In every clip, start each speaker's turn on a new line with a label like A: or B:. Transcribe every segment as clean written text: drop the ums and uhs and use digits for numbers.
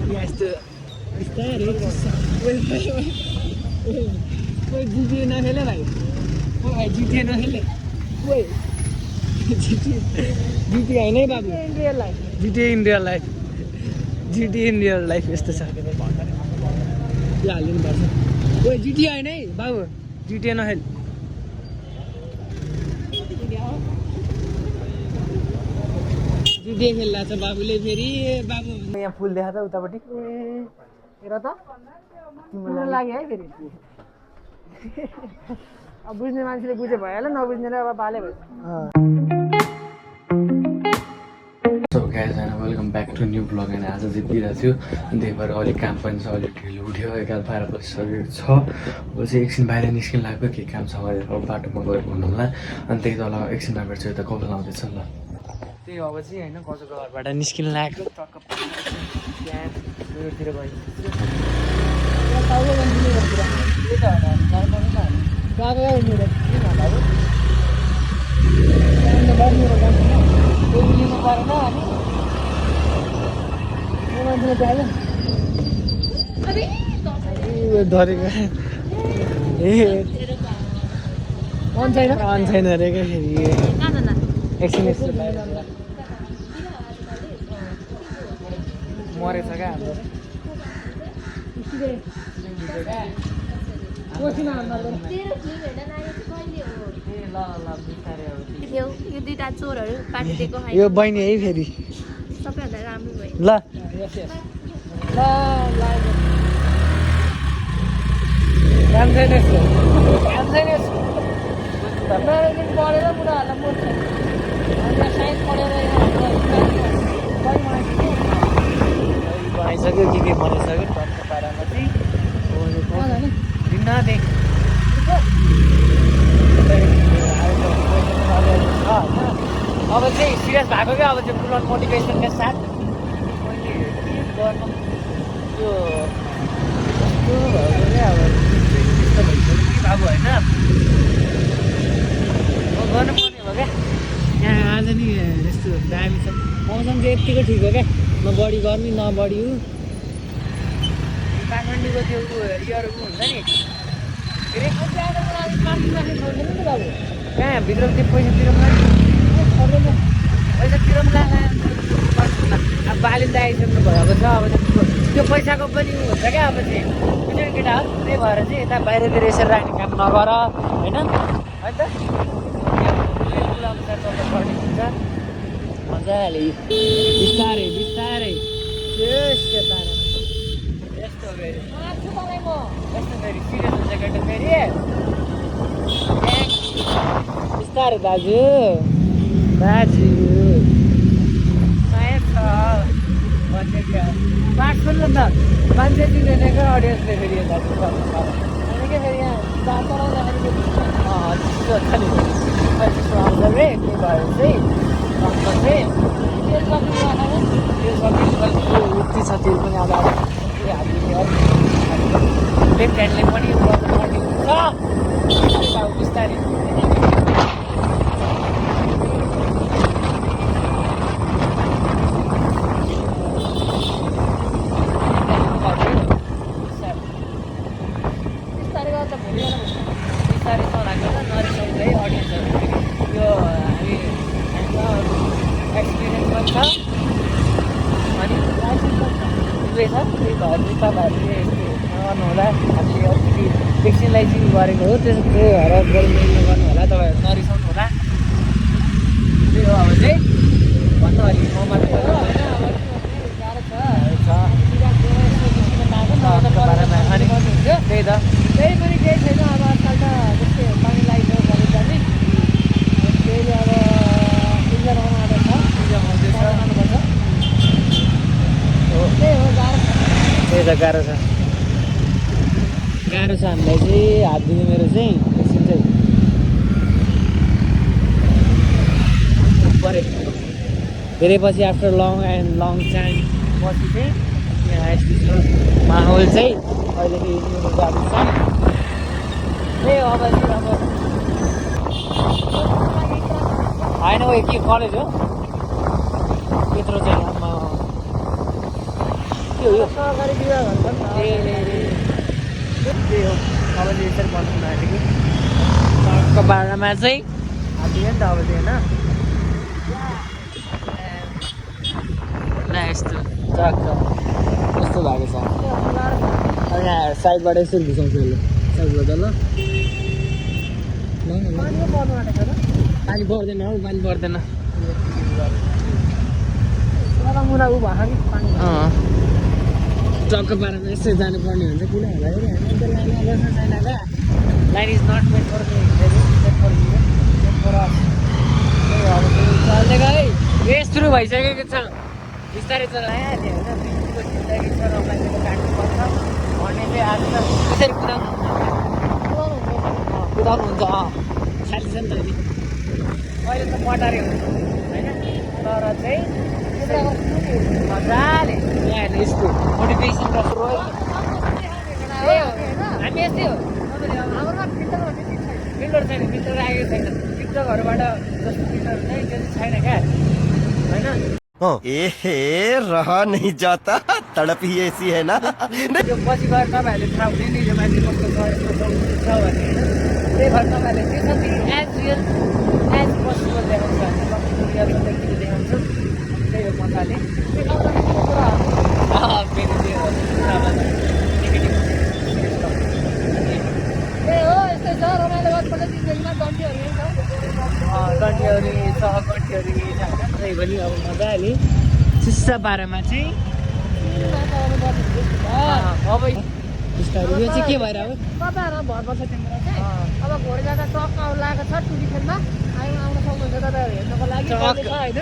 A: यस्तो बिस्तारै कोही जिटिए नखेले भाइ भाइ जिटिए नखेले कोही जिटिए होइन है बाबु जिटिए इन रियल लाइफ जिटिए इन रियल लाइफ यस्तो छ त्यो हालिदिनु पर्छ कोही जिटिए होइन है बाबु जिटिए नखेल जिटिए खेल्दा छ बाबुले फेरि बाबु यहाँ फुल देखा त उतापट्टि हेर त तिम्रो लागि है फेरि अब बुझ्ने मान्छेले बुझे भइहाल्यो नबुझ्नेले अब बाले भयो
B: सो गाइज होइन welcome back to new blog होइन आज चाहिँ बिदा थियो अनि त्यही भएर अलिक काम पनि छ अलिक ढिलो उठ्यो 11-12 बजिसकेको छ अब चाहिँ एकछिन बाहिर निस्किनु लाग्यो के काम छ भनेर अब बाटोमा गएर भन्नु होला अनि त्यही तल एकछिनमा भेट्छु यता कपाल आउँदैछ ल त्यही अब चाहिँ होइन गजको घरबाट निस्किनु लाग्यो टक्क त्यहाँतिर गयो
A: धरेको ए मन छैन अरे क्या फेरि एकछिन यस्तो मरेछ क्या हाम्रो यो बहिनी है फेरि
C: सबैभन्दा राम्रो भयो
A: ल काम छैन यसको म्यानेजमेन्ट पढेर बुढाहरूलाई मोड्छ साइन्स पढेर बनाइसक्यो के बनाइसक्यो टक्क पारामा चाहिँ अब चाहिँ सिरियस भएको क्या अब चाहिँ फुल अन मोटिभेसनका साथ मैले गर्नु त्यो भएको क्या अब त्यस्तो भइसक्यो कि बाबु होइन गर्नुपर्ने हो क्या यहाँ आज नि यस्तो दामी छ मौसम चाहिँ यत्तिको ठिक हो क्या न बढी गर्मी न बढी उ काठमाडौँको त्यो इयरको हुन्छ नि फेरि बाबु कहाँ भित्र त्यो पैसा तिरौँ पैसा तिरौँ अब बालिन्द आइसक्नु भएको छ अब त्यो पैसाको पनि हुन्छ क्या अब चाहिँ बुझ्यो केटा हो त्यही भएर चाहिँ यता बाहिरतिर यसरी राख्ने काम नगर होइन है त अनुसार चल्नु हुन्छ मजाले बिस्तारै यस्तो फेरि सिरियस हुन्छ केटा फेरि बिस्तारै दाजु सायद छ भन्ने क्या पाठ सुन्नु त मान्छे दिनेको अडियन्सले फेरि दाजु क्या फेरि यहाँ बात चलाउँदाखेरि त्यस्तो छ नि त्यस्तो आउँछ रे त्यही भएर चाहिँ उति छ त्यो पनि अब लेफ्ट ह्यान्डले पनि गर्नुपर्ने हुन्छ बिस्तारै गर्नुहोला हामीले अलिकति एक्सर्साइजिङ गरेको हो त्यही भएर मिल्नु गर्नु होला तपाईँहरू नरिसाउनु होला त्यही हो अब चाहिँ भन्नु अलिक म मात्रै त्यही त त्यही पनि केही छैन अब आजकल त जस्तै पानी लगाइसक्यो कलेज जाने फेरि अब इन्जन आउँदैछ जानुपर्छ हो त्यही हो गाह्रो त्यही त गाह्रो छ हामीलाई चाहिँ हात दिने मेरो चाहिँ एकछिन चाहिँ परे धेरै पछि आफ्टर लङ टाइम पछि चाहिँ यहाँ यस्तो माहौल चाहिँ अहिले हिँड्नु जाँदैछ त्यही हो अब होइन हो के कलेज हो त्यत्रो चाहिँ
B: के हो यो
A: सहकारी विवाह भन्छ नि
B: त्यही हो अब चाहिँ यसरी बनाउनु आँटेको सडकको बाटामा चाहिँ
A: हालिदियो नि त अब चाहिँ
B: ल यस्तो ट्रक छ यस्तो भएको छ अब यहाँ साइडबाट यसरी घुसाउँछु यसले साइडबाट ल
A: पानीको पर्नु आँटेको छ
B: पानी पर्दैन हौ पानी पर्दैन
A: तर मुना ऊ भएको कि पानी
B: ट्रकको बारेमा यसरी जानुपर्ने हुन्छ किन होला लाइनमा बस्न छैन क्या line is not made for me चल्दै गयो रेस सुरु भइसकेको छ बिस्तारै चलाइहाल्यो होइन जिन्दगी छ रमाइलो काट्नुपर्छ भन्ने चाहिँ आज त त्यसरी कुदाउनु हुन्छ खाली छ नि त अहिले त मटारे हुन्छ होइन तर चाहिँ मजाले यहाँ हेर्नु यस्तो मोटिभेसन र हामी यस्तै हो फिल्टर छैन फिल्टर राखेको छैन टिकटकहरूबाट जस्तो फिल्टर चाहिँ त्यो चाहिँ छैन क्या होइन
D: एहे रहा नहीं जाता तड़प ही ऐसी है ना
B: त्यो पछि गएर तपाईँहरूले थाहा हुने नि यो मान्छे कस्तो छ यस्तो छ भने होइन त्यही भएर तपाईँहरूले त्यसरी एज रियल एज पोसिबल देखाउँछ रियल देखाउँछ त्यही हो मजाले
A: त्यही हो यस्तै छ रमाइलो गर्नुपर्छ जिन्दगीमा गन्तीहरू यही छ
B: गन्टीहरू सहगन्टीहरू त्यही पनि अब मजाले चिस्सा बारेमा चाहिँ अब बिस्तारै यो चाहिँ के भएर अब
A: तपाईँहरू भर पर्छ तिम्रो चाहिँ अब भोलि जाँदा ट्रकमा लागेको छ टुरी खेलमा आउन सक्नुहुन्छ तपाईँहरू हेर्नको लागि
B: ट्रक
A: होइन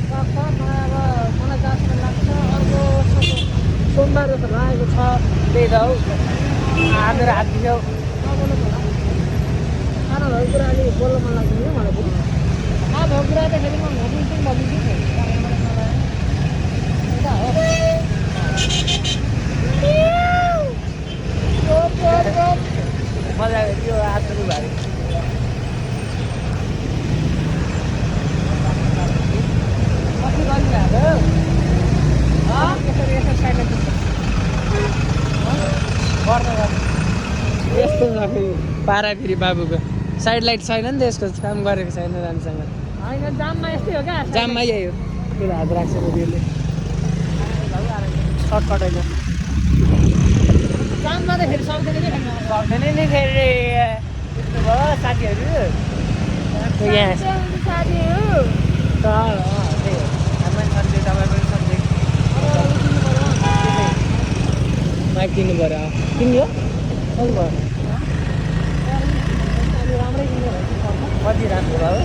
A: ट्रक छ मलाई अब मलाई 10 मिनट लाग्छ अर्को सोमबार जस्तो लागेको छ
B: त्यही त हौ हाम्रो हात दियो
A: नबोल्नु होला खाना भएको कुरा अलिक बोल्न मन लाग्दैन क्या मलाई पनि भएको कुरा त फेरि म भनिदिन्छु
B: मजा त्यो आत्रो भयो
A: कति गरिरहेको यसरी यसो साइडमा
B: यस्तो छ फेरि पारा फेरि बाबुको साइड लाइट छैन नि त यसको काम गरेको छैन राम्रोसँग
A: होइन जाममा यस्तै हो क्या
B: जाममा यही हो त्यसले हात राख्छ त्यसले सर्टकट होइन
A: जाममा त फेरि सक्दैन कि खेल्नु
B: सक्दैन नि फेरि यस्तो भयो साथीहरू यहाँ
A: साथीहरू
B: त्यही हो हामी पनि सन्चै तपाईँ पनि सन्चै माइक किन्नु पऱ्यो किन्यो कति भयो
A: राम्रै किन्यो
B: कति राम्रो भयो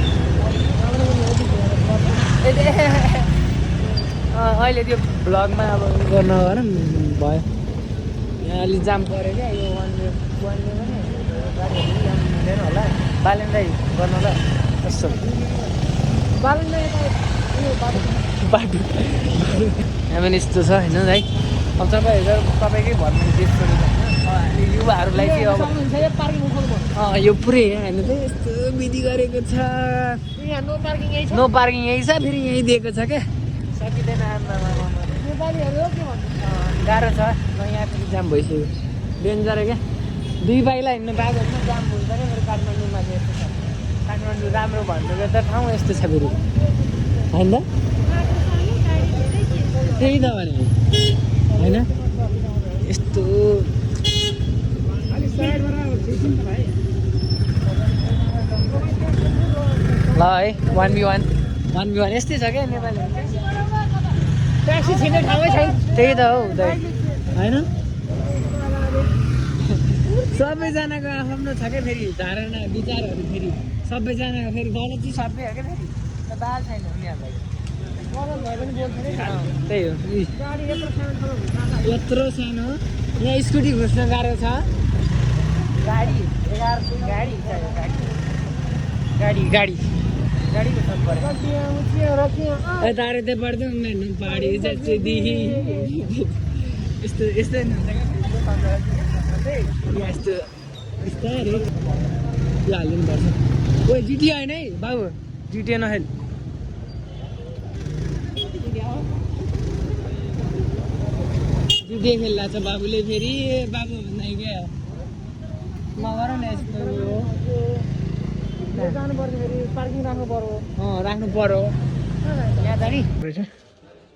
B: अहिले त्यो भ्लगमा अब गर्न गरौँ भयो यहाँ अलिक जाम पऱ्यो क्या यो वान वे पनि गाडीहरू जाम हुँदैन होला बालेन दाइ गर्नु होला कस्तो
A: बालुन
B: बाटो यहाँ पनि यस्तो छ होइन है अब तपाईँकै भरमा देशको होइन युवाहरूलाई चाहिँ अब
A: सक्नुहुन्छ यो पार्किङ उठाउनु
B: यो पुरै यहाँ हेर्नु चाहिँ यस्तो विधि गरेको छ
A: यहाँ नो पार्किङ यही छ
B: नो पार्किङ यही छ फेरि यहीँ दिएको छ क्या सकिँदैन
A: नेपालीहरू हो के भन्नु
B: गाह्रो छ यहाँ फेरि जाम भइसक्यो डेन्जर क्या 2 पाइला हिँड्नु पाएको होइन जाम हुन्छ क्या मेरो काठमाडौँमा चाहिँ यस्तो छ काठमाडौँ राम्रो भन्नुको त ठाउँ यस्तो छ फेरि होइन त्यही त भने होइन यस्तो ल है 1v1 यस्तै छ क्या नेपाली
A: ट्याक्सी छिर्ने ठाउँै छैन
B: त्यही त हौ होइन सबैजनाको आफ्नो छ क्या फेरि धारणा विचारहरू फेरि सबैजनाको फेरि गलत चाहिँ सबै हो क्या फेरि त बाल छैन उनीहरूलाई
A: गलत भए पनि बोल्छ नि
B: त्यही हो
A: गाडी यत्रो सानो ठाउँमा घुस्न
B: यत्रो सानो यहाँ स्कुटी घुस्न गाह्रो छ गाडी गाडी घुस्नु पऱ्यो तारे त पर्दैन मैंने पहाड़ी जैसे दी यस्तो यस्तै हुन्छ क्या यस्तो बिस्तारै यो हालिदिनुपर्छ ओ जिटिए होइन है बाबु जिटिए नखेल
A: देखेला छ बाबुले फेरि बाबु भन्दै क्या मगर न यस्तो जानु पर्छ फेरि पार्किङ राख्नु पर्यो राख्नु पर्यो यहाँ जाने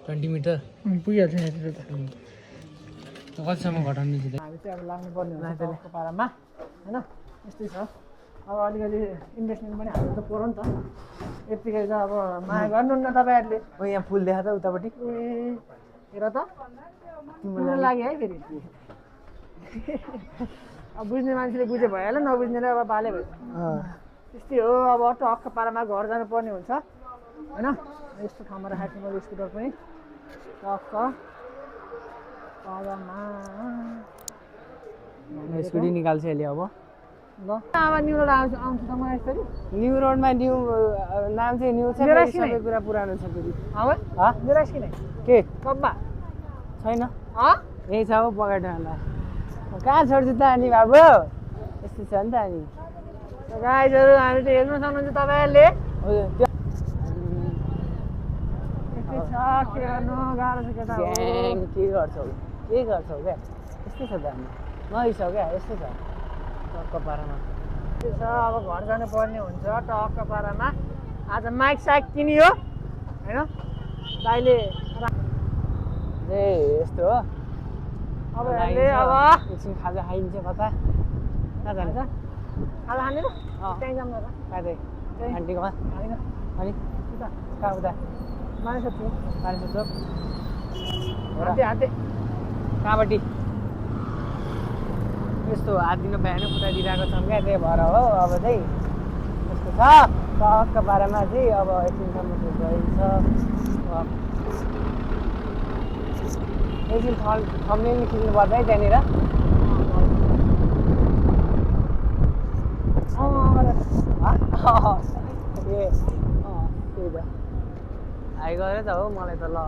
A: 20 मिटर पुगिहाल्छ यहाँतिर त कतिसम्म घटाउनु चाहिँ हामी चाहिँ अब लाग्नु पर्ने हुन्छ त्यसको पारामा होइन यस्तै छ अब अलिकति इन्भेस्टमेन्ट पनि हाल्नु त पर्यो नि त यतिकै चाहिँ अब माया गर्नुहुन्न तपाईँहरूले
B: ओ यहाँ फुल देखा त उतापट्टि
A: हेर त तिम्रो लाग्यो है फेरि अब बुझ्ने मान्छेले बुझे भइहाल्यो नबुझ्नेले अब बाले भयो त्यस्तै हो अब टक्क पारामा घर जानुपर्ने हुन्छ होइन यस्तो ठाउँमा राखेको छु मैले स्कुटर पनि टक्क पारामा
B: स्कुटी निकाल्छ यसले अब
A: ल अब न्यु रोड आउँछ त मलाई यसरी
B: न्यू रोडमा न्यू नाम चाहिँ न्यू छ
A: मेरो
B: सबै कुरा पुरानो छ फेरि
A: मेरो किन
B: के
A: कब्बा
B: छैन
A: अँ
B: यही छ हो पकेटमा कहाँ छोड्छु त अनि बाबु यस्तो छ नि त अनि
A: गाइजहरू हामी त हेर्नु सक्नुहुन्छ तपाईँहरूले
B: हजुर
A: यस्तै छ के गर्नु गाह्रो छ केटा
B: ग्याङ के गर्छौ क्या यस्तै छ त हामी नरिसौ क्या यस्तै छ टक्क पारामा
A: त्यो छ अब घर जानु पर्ने हुन्छ टक्क पारामा आज माइक साइक किनियो होइन दाइले
B: ए यस्तो हो
A: अब हेर्ने अब
B: एकछिन खाजा खाइन्छ कता कहाँ जान्छ
A: खाजा खाने र त्यहीँ जाऊँ न त
B: कहाँ चाहिँ आन्टीकोमा
A: होइन
B: अनि
A: उता
B: कहाँ उता
A: मानिस छु
B: मानिस चोक
A: हाते हाते
B: कहाँपट्टि यस्तो हात दिन बिहानै कुदाइदिइरहेको छौँ क्या त्यही भएर हो अब चाहिँ यस्तो छ टक्क पारामा चाहिँ अब एकछिनसम्म चाहिँ गइन्छ एकछिन थम्बनेल खिच्नु पर्छ है त्यहाँनिर ए त्यही त हाई गरे त हो मलाई त ल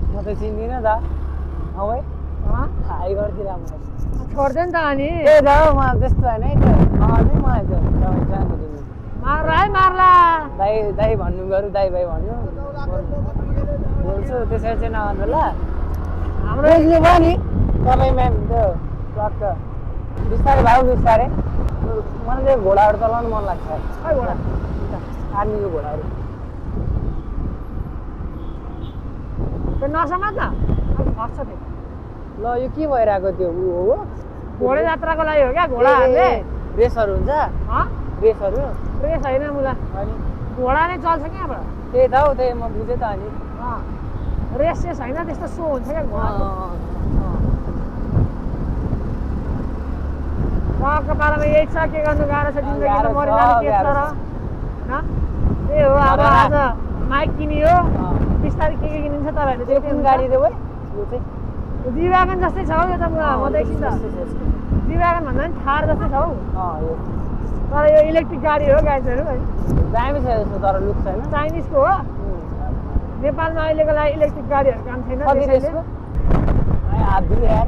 B: म त चिन्दिनँ त औ है हाई गरिदिएर मलाई
A: छोड्दै नि त अनि
B: त्यही त हो मलाई त्यस्तो होइन है त नि मलाई त तपाईँ जानु
A: मार्ला है मार्ला
B: दाई भन्नु बरु दाई भाइ भन्नु बोल्छु त्यसरी चाहिँ नभन्नु ल हाम्रो बुझ्नु भयो नि तपाईँ म्याम त्यो टक्क बिस्तारै भाउ बिस्तारै मलाई चाहिँ घोडाहरू चलाउनु मन लाग्छ
A: खै घोडा
B: आर्मीको घोडाहरू
A: त्यो नसमा त अब फस्छ त्यो
B: ल यो के भइरहेको त्यो ऊ हो
A: घोडा यात्राको लागि हो क्या घोडाहरूले
B: रेसहरू हुन्छ रेसहरू
A: रेस होइन मुला
B: अनि
A: घोडा नै चल्छ क्या यहाँबाट
B: त्यही त हौ त्यही म बुझेँ त अनि
A: रेस सेस होइन त्यस्तो सो हुन्छ क्या घोडाको टक्क पारामा यही छ के गर्नु गाह्रो छ जिन्दगीमा मरिजानु के छ र होइन त्यही हो अब आज माइक किनियो बिस्तारै के किनिन्छ तपाईँहरूले
B: त्यो कुन गाडी रे यो चाहिँ
A: जीवागन जस्तै छ हौ यो त म त एकछिन त जीवागन भन्दा पनि थार जस्तै छ हौ
B: यो
A: तर यो इलेक्ट्रिक गाडी हो गाइजहरू है
B: दामी छ जस्तो तर लुक छैन
A: चाइनिजको हो नेपालमा अहिलेको लागि इलेक्ट्रिक गाडीहरू काम छैन
B: कति त्यसको हात दुले यार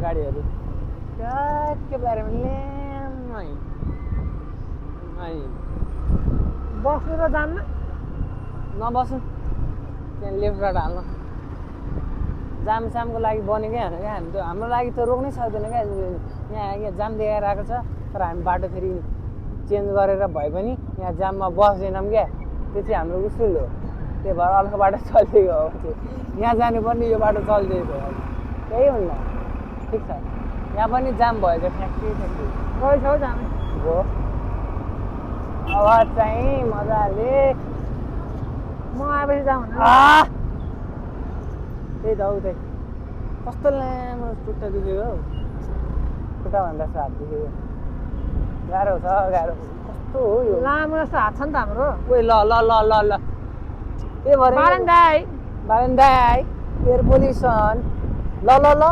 B: गाडीहरू के बारेमा ल्यामै
A: बस्नु र जान्न
B: नबस्नु त्यहाँ लेफ्टबाट हाल्नु जामसामको लागि बनेकै होइन क्या हामी त हाम्रो लागि त रोक्नै सक्दैन क्या यहाँ जाम देखाएर आएको छ तर हामी बाटो फेरि चेन्ज गरेर भए पनि यहाँ जाममा बस्दैनौँ क्या त्यो चाहिँ हाम्रो उसूल हो त्यही भएर अर्को बाटो चलिदिएको हो त्यो यहाँ जानुपर्ने यो बाटो चलिदिएको हो त्यही हुन्न ठिक छ यहाँ पनि जाम भयो त्यो फ्याक्ट्री
A: गएछ हौ जाम
B: हो अब चाहिँ मजाले
A: म आएपछि जाउँ
B: त्यही त हौ त्यही कस्तो लामो खुट्टा दुखेको हौ खुट्टा भन्दा हात दुखेको गाह्रो छ गाह्रो कस्तो हो यो
A: लामो जस्तो हात छ नि त हाम्रो
B: ओइ ल ल ल ल ल त्यही भएर
A: बारन्दाई
B: एयर पोल्युसन ल ल ल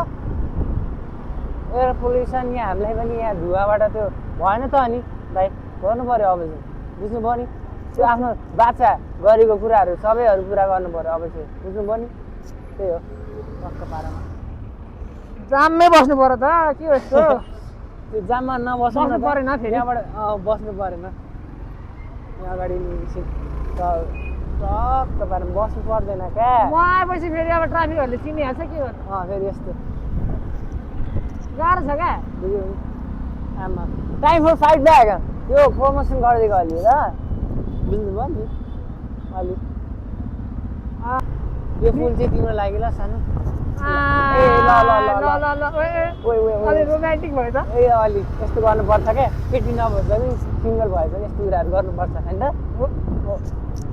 B: एयर पोल्युसन यहाँ हामीलाई पनि यहाँ धुवाबाट त्यो भएन त अनि भाइ गर्नु पऱ्यो अब चाहिँ बुझ्नुभयो नि त्यो आफ्नो बाछा गरेको कुराहरू सबैहरू पुरा गर्नु पऱ्यो अब चाहिँ बुझ्नुभयो नि त्यही हो टक्क पारामा
A: जाममै बस्नु पर्यो त के हो यस्तो
B: त्यो जाममा नबस्नु
A: बस्नु परेन फेरि
B: यहाँबाट बस्नु परेन
A: यहाँ अगाडि एकछिन टक्क पारेर बस्नु पर्दैन क्या
C: म आएपछि फेरि अब ट्राफिकहरूले चिनिहाल्छ के गर्नु
A: फेरि यस्तो
C: गाह्रो छ क्या
A: बुझ्यो नि आमा टाइम फर फाइट ब्याग त्यो प्रमोसन गरिदिएको अलि ल बुझ्नुभयो नि अलि यो फुल चाहिँ तिम्रो लागि ल सानो
C: रोमान्टिक भयो त
A: ए अलि यस्तो गर्नुपर्छ क्या केटी नभएर पनि सिङ्गल भए पनि यस्तो कुराहरू गर्नुपर्छ होइन त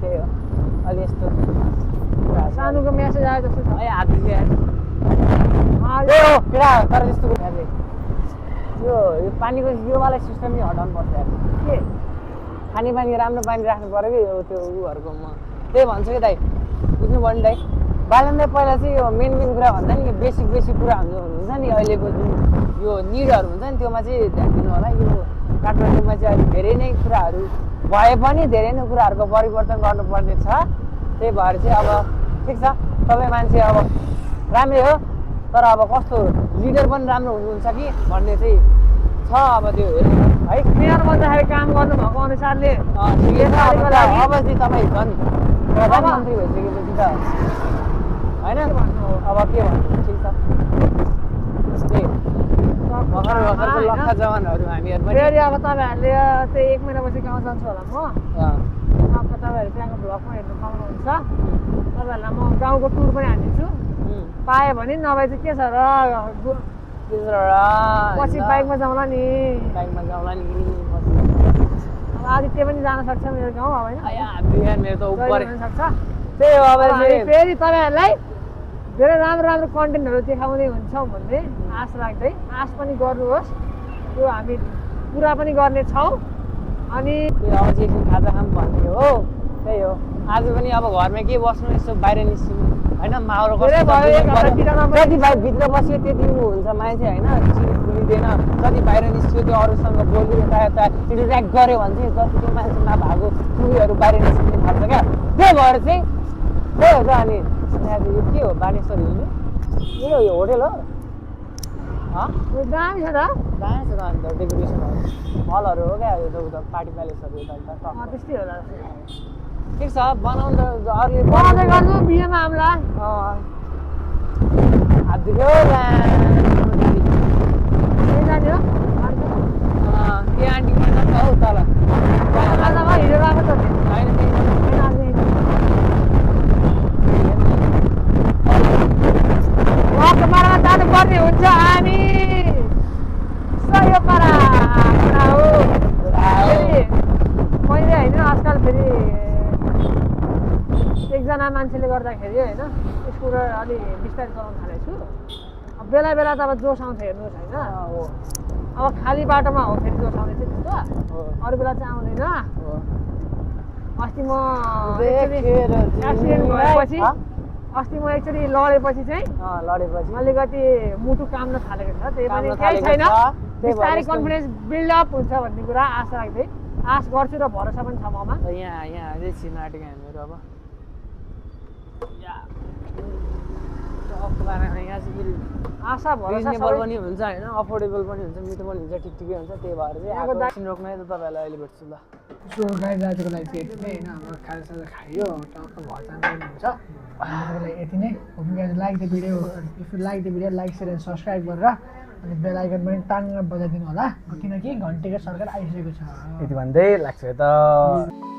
A: त्यही हो अलि यस्तो
C: सानोको मेसेज आयो जस्तो छ
A: है हात दुख्यो त्यही हो केटा तर त्यस्तो कुराहरूले यो पानीको योवाला सिस्टम चाहिँ हटाउनु पर्छ यार
C: के
A: खानेपानी राम्रो पानी राख्नु पऱ्यो कि यो त्यो उहरूकोमा त्यही भन्छु कि दाइ बुझ्नु पर्यो नि दाइ बालन दाइ पहिला चाहिँ यो मेन कुरा भन्दा नि यो बेसिक कुरा हुन्छ नि अहिलेको जुन यो निडहरू हुन्छ नि त्योमा चाहिँ ध्यान दिनु होला यो काठमाडौँमा चाहिँ अलिक धेरै नै कुराहरू भए पनि धेरै नै कुराहरूको परिवर्तन गर्नुपर्ने छ त्यही भएर चाहिँ अब ठिक छ तपाईँ मान्छे अब राम्रै हो तर अब कस्तो लिडर पनि राम्रो हुनुहुन्छ कि भन्ने चाहिँ छ अब त्यो हेर्नु है
C: मेयर बन्दाखेरि काम गर्नुभएको अनुसारले
A: अब चाहिँ तपाईँ झन् प्रधानमन्त्री भइसकेपछि त होइन अब के भन्नु ठिक छ त्यही भर्खरको लक्खा जवानहरू हामीहरू पनि
C: फेरि अब तपाईँहरूले चाहिँ 1 महिनापछि गाउँ जान्छु होला म अब तपाईँहरू त्यहाँको भ्लगमा हेर्नु पाउनुहुन्छ तपाईँहरूलाई म गाउँको टुर पनि हालिदिन्छु पाएँ भने नभए चाहिँ के छ र पछि बाइकमा जाउँला नि अब आदित्य पनि जान सक्छ मेरो गाउँ अब होइन
A: मेरो त उपर
C: सक्छ
A: त्यही हो अब
C: फेरि तपाईँहरूलाई धेरै राम्रो कन्टेन्टहरू देखाउने हुन्छौँ भन्ने आश राख्दै आश पनि गर्नुहोस् त्यो हामी पुरा पनि गर्नेछौँ अनि
A: अब चाहिँ एकदिन खाजा खाम भन्ने हो त्यही हो आज पनि अब घरमा के बस्नु यसो बाहिर निस्किनु होइन माहौल जति भित्र बस्यो त्यति हुन्छ मान्छे होइन चिनी खुलिँदैन जति बाहिर निस्क्यो त्यो अरूसँग बोल्यो यता इन्टरेक्ट गऱ्यो भने चाहिँ जति त्यो मान्छेमा भएको टुरीहरू बाहिर निस्किने थाल्छ क्या त्यही भएर चाहिँ त्यही हो त अनि यो के हो बानेश्वर हिँड्नु यो होटेल हो
C: दामी छ त
A: दामी छ त अन्त डेकोरेसनहरू मलहरू हो क्या यो त पार्टी प्यालेसहरू यता
C: त्यस्तै होला
A: ठिक छ बनाउनु त अरूले
C: बनाउँदै गर्नु बिहेमा आउँला
A: हात दुख्यो
C: जाने हो
A: त्यो आन्टी मात्र हौ तल
C: हिँडेर आएको त
A: होइन
C: उहाँको पारामा जानुपर्ने हुन्छ हामी सही पारा हो मैले होइन आजकल फेरि एकजना मान्छेले गर्दाखेरि होइन स्कुटर अलि बिस्तारै चलाउन थालेको छु अब बेला त अब जोस आउँछ हेर्नुहोस् होइन अब खाली बाटोमा हो फेरि जोस आउने चाहिँ त्यस्तो अरू बेला चाहिँ आउँदैन अस्ति म एक्सिडेन्ट भएपछि अस्ति म एकचोटि लडेपछि चाहिँ अलिकति मुटु काम्न थालेको छ त्यही पनि केही छैन बिस्तारै कन्फिडेन्स बिल्डअप हुन्छ भन्ने कुरा आशा राख्दै आश गर्छु र भरोसा पनि छ ममा
A: यहाँ चाहिँ छिर्न आँटेको हामीहरू अब यहाँ चाहिँ
C: आशा भरोसा
A: रिजनेबल पनि हुन्छ होइन अफोर्डेबल पनि हुन्छ मिठो पनि हुन्छ ठिकै हुन्छ त्यही भएर चाहिँ एकछिन रोक्नु है त तपाईँहरूलाई अहिले भेट्छु ल
C: सो गाई दाजुको लागि चाहिँ यति नै होइन हाम्रो खाजासाजा खायो टक्क घर जानु पनि हुन्छ आजको लागि यति नै hope you guys like the video if you like the video like share and subscribe गरेर अनि बेल आइकन पनि टाङ्ग बजाइदिनु होला किनकि घन्टीको सरकार आइसकेको छ
A: यति भन्दै लाग्छ त